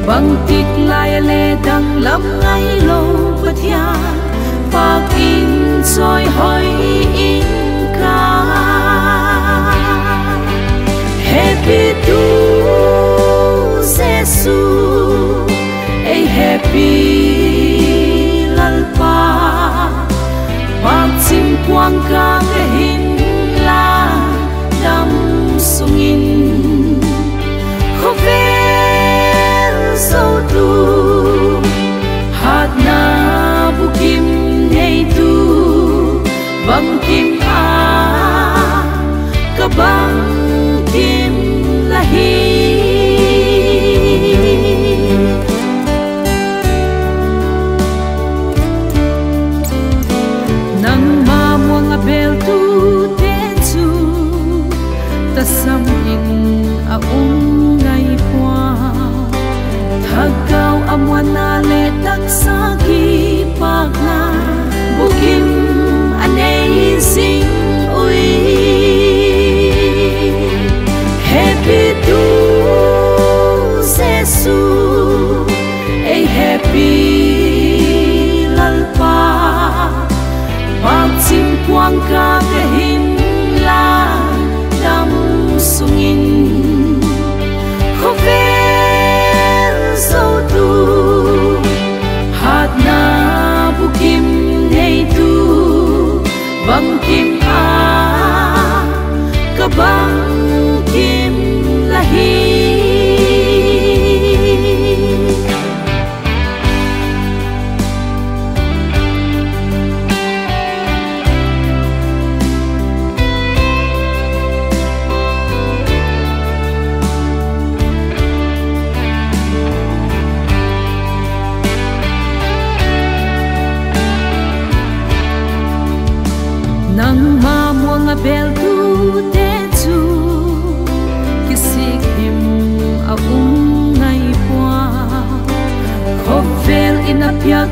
bang tik lai le dang lam ngai lo pathia pak in soi hoi in ka happy to Jesu a happy lalpa pak chim quang ka ke hin la dam sungin khovel so tu hat na bukim nei tu bang kim a ka bang kim lahi nang ma muang a bel tu te chu ta sam in a ngai kwa thagau amwana le tak sa ki pak na bukim amazing ui happy to Jesu a happy lalpa pak chim quang ka ke hin la dam sungin khovel so tu hat na bukim nei tu bang kim a ka bang kim lahi nang ma muang a bel tu te chu kisik him a ngai pwa khovel in a piak